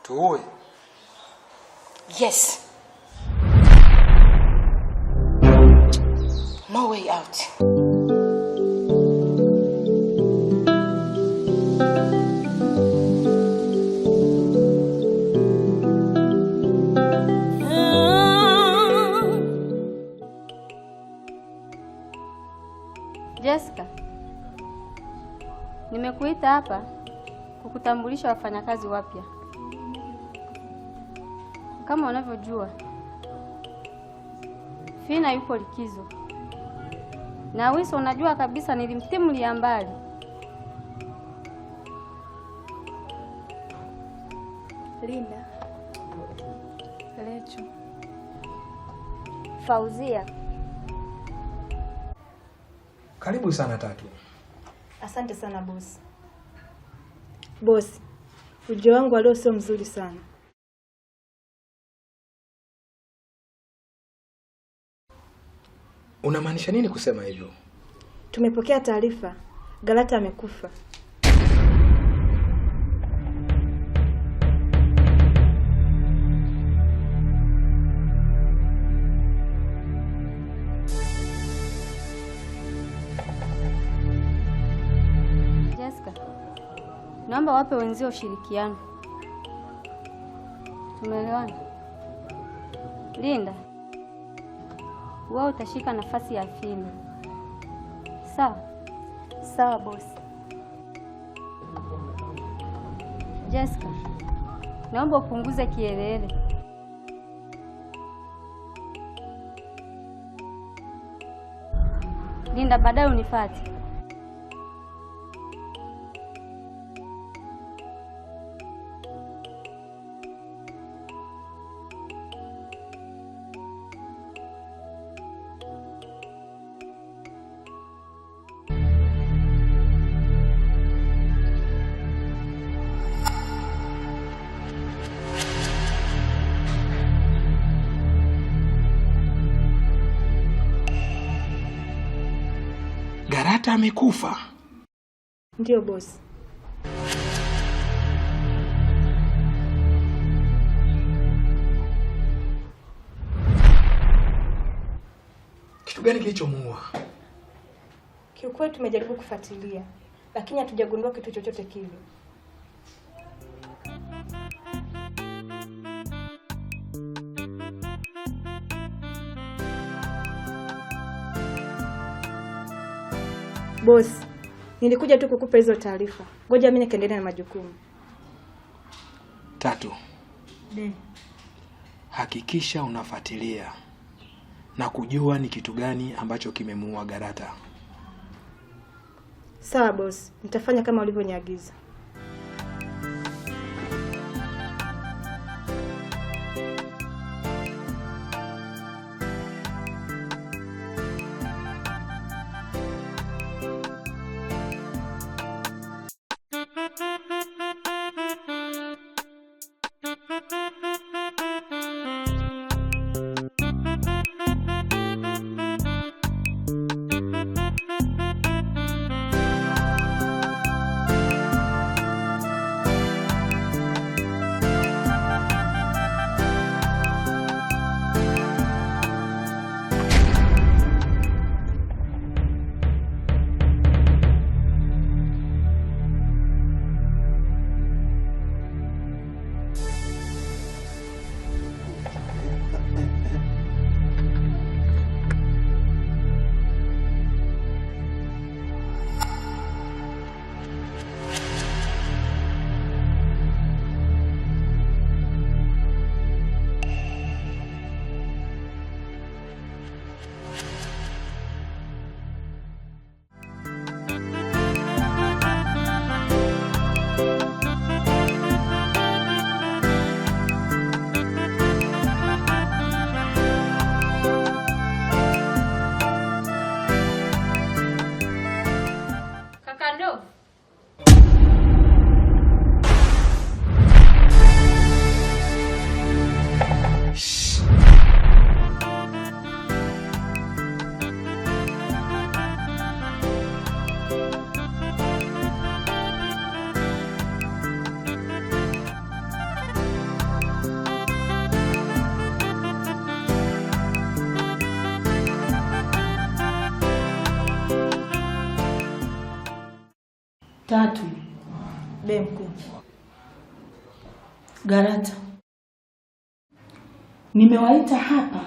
Tuue? Yes. No way out. Jessica, nimekuita hapa kukutambulisha wafanyakazi wapya. Kama unavyojua, Fina yupo likizo. Na Wiso unajua kabisa nilimtimulia mbali. Linda, Lecho, Fauzia. Karibu sana Tatu. Asante sana bosi. Bosi, ujio wangu leo sio mzuri sana. Unamaanisha nini kusema hivyo? Tumepokea taarifa, Galata amekufa. Jessica, naomba wape wenzio ushirikiano. Tumeelewana? Linda, wewe utashika nafasi ya Fina. Sawa? Sawa bosi. Jessica, naomba upunguze kielele. Linda, baadaye unifuate. Galata amekufa? Ndio bosi. Kitu gani kilichomuua? Kiukweli tumejaribu kufuatilia, lakini hatujagundua kitu chochote kile. Bosi, nilikuja tu kukupa hizo taarifa. Ngoja mimi nikaendelea na majukumu. Tatu. Hakikisha unafuatilia na kujua ni kitu gani ambacho kimemuua Galata. Sawa bosi, nitafanya kama ulivyoniagiza. 3. Be mkuu. Garata, nimewaita hapa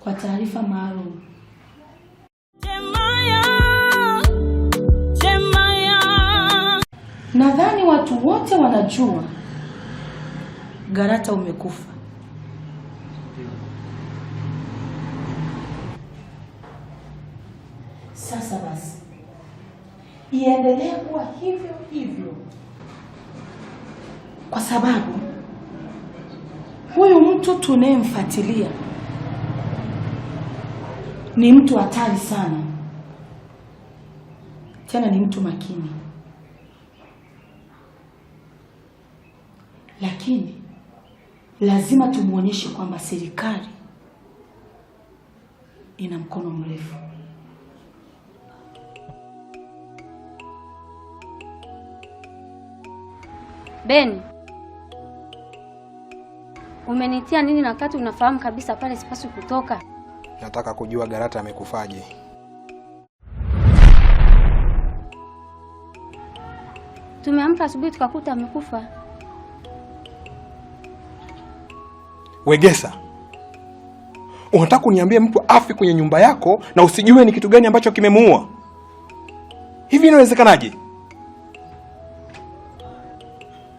kwa taarifa maalum. Nadhani watu wote wanajua Garata umekufa. Sasa basi, iendelee kuwa hivyo hivyo, kwa sababu huyu mtu tunayemfuatilia ni mtu hatari sana, tena ni mtu makini. Lakini lazima tumuonyeshe kwamba serikali ina mkono mrefu. Ben, umenitia nini na wakati unafahamu kabisa pale sipaswi kutoka? Nataka kujua Garata amekufaje. Tumeamka asubuhi tukakuta amekufa. Wegesa, unataka kuniambia mtu afi kwenye nyumba yako na usijue ni kitu gani ambacho kimemuua? Hivi inawezekanaje?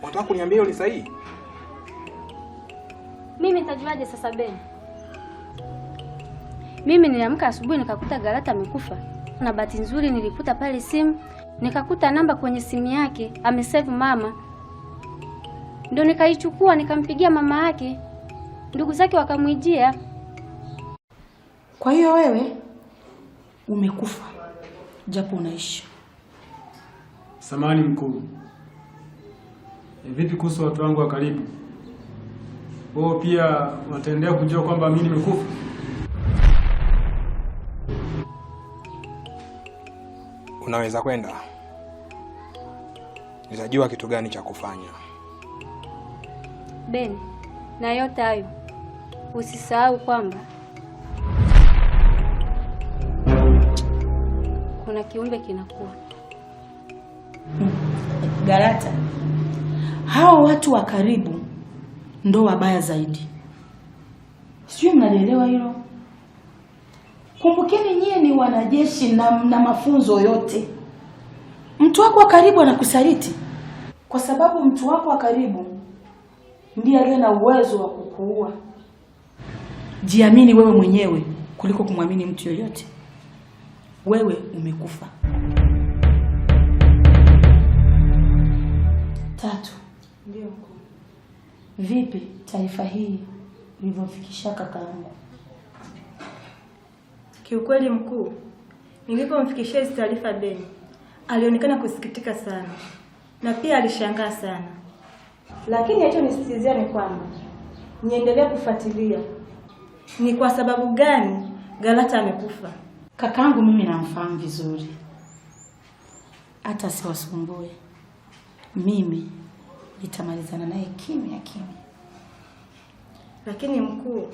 Unataka kuniambia hiyo ni sahihi? Mimi nitajuaje sasa Ben? Mimi niliamka asubuhi nikakuta Garata amekufa. Na bahati nzuri nilikuta pale simu, nikakuta namba kwenye simu yake, amesave mama. Ndio nikaichukua nikampigia mama yake. Ndugu zake wakamwijia. Kwa hiyo wewe umekufa japo unaishi. Samahani mkuu. Vipi kuhusu watu wangu wa karibu? Wao pia wataendelea kujua kwamba mimi nimekufa? Unaweza kwenda. Nitajua kitu gani cha kufanya. Ben, na yote hayo usisahau kwamba kuna kiumbe kinakuwa. Garata, hao watu wa karibu ndo wabaya zaidi. Sio, mnaelewa hilo? Kumbukeni nyie ni wanajeshi na mafunzo yote. Mtu wako wa karibu anakusaliti kwa sababu mtu wako wa karibu ndiye aliye na uwezo wa kukuua. Jiamini wewe mwenyewe kuliko kumwamini mtu yoyote. Wewe umekufa. 3. Ndio mkuu. Vipi taarifa hii ilivyofikisha kakaangu? Kiukweli mkuu, nilipomfikishia hizo taarifa Ben, alionekana kusikitika sana na pia alishangaa sana. Lakini alichonisisitizia ni kwamba niendelee kufuatilia ni kwa sababu gani Garata amekufa. Kakaangu mimi namfahamu vizuri, hata siwasumbue. Mimi nitamalizana naye kimya kimya. Lakini mkuu,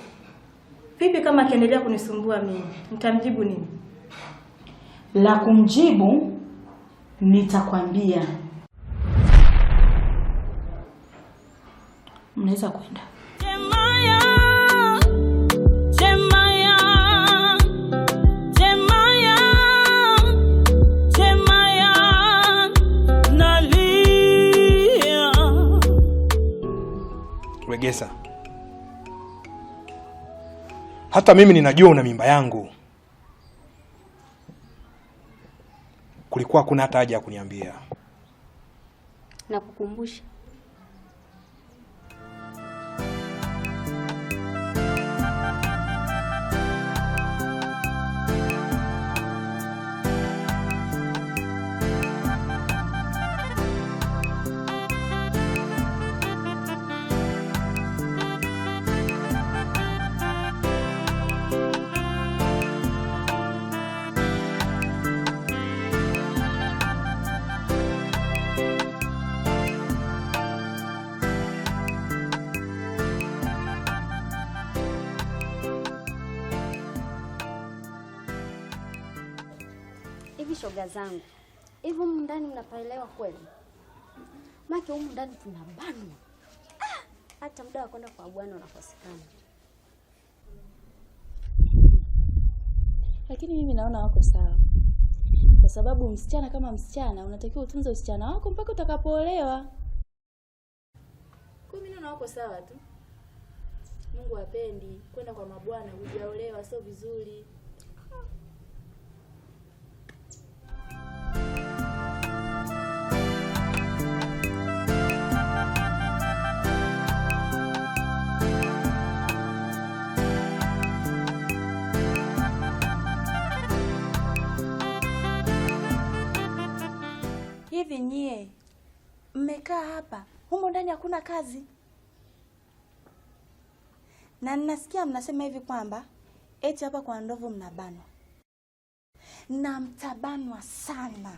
vipi kama akiendelea kunisumbua mimi? Nitamjibu nini? La kumjibu nitakwambia. Mnaweza kwenda. Wegesa, hata mimi ninajua una mimba yangu. Kulikuwa kuna hata haja ya kuniambia. Na kukumbusha. Hivi shoga zangu, Hivi humu ndani mnapaelewa kweli? Maki humu ndani tunabanwa. Hata muda wa kwenda kwa bwana unakosekana. Lakini mimi naona wako sawa. Kwa sababu msichana kama msichana unatakiwa utunze usichana wako mpaka utakapoolewa. Kwa mimi naona wako sawa tu. Mungu hapendi kwenda kwa mabwana hujaolewa, sio vizuri. Hivi nyie mmekaa hapa, humo ndani hakuna kazi? Na ninasikia mnasema hivi kwamba eti hapa kwa ndovu mnabanwa. Na mtabanwa sana.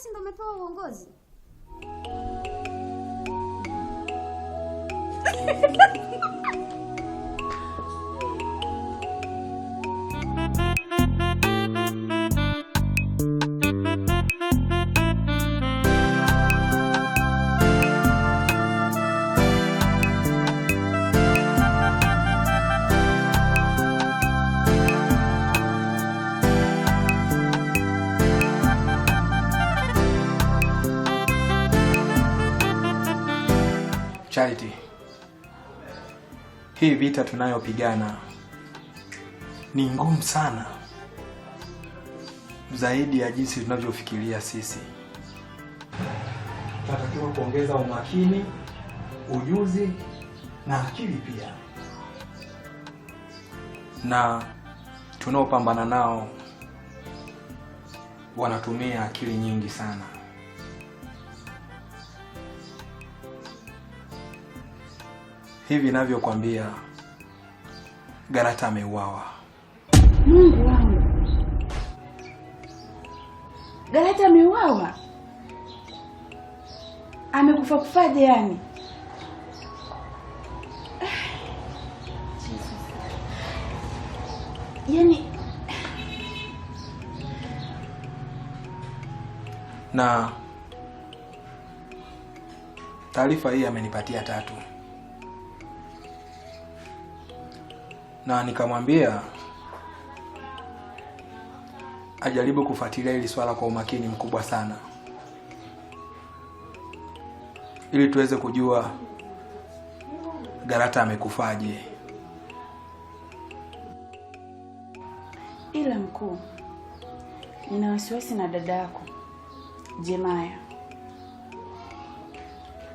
Si ndo umepewa uongozi? Charity, hii vita tunayopigana ni ngumu sana zaidi ya jinsi tunavyofikiria sisi. Tunatakiwa kuongeza umakini, ujuzi na akili pia. Na tunaopambana nao wanatumia akili nyingi sana. Hivi ninavyokuambia, Galata ameuawa. Mungu wangu. Galata ameuawa? Amekufa kufaje yani? Yani na taarifa hii amenipatia Tatu. Na nikamwambia ajaribu kufuatilia hili swala kwa umakini mkubwa sana, ili tuweze kujua Galata amekufaje. Ila mkuu, nina wasiwasi na dada yako Jemaya.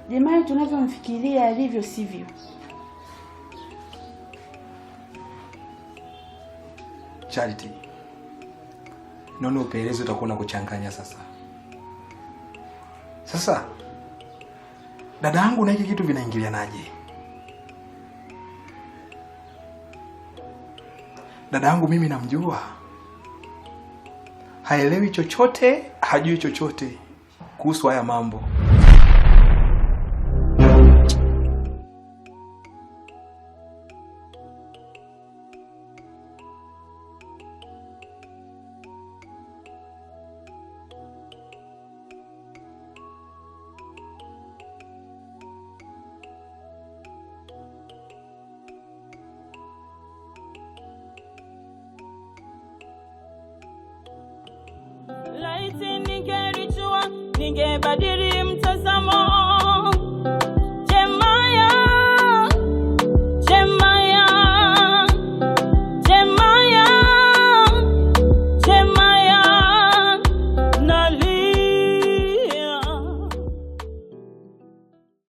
Jemaya tunavyomfikiria alivyo sivyo. Charity, naona upelelezi utakuwa na kuchanganya sasa. Sasa dada yangu na hiki kitu vinaingilianaje? Dada yangu mimi namjua, haelewi chochote, hajui chochote kuhusu haya mambo. Laiti ningelijua, ningebadili mtazamo.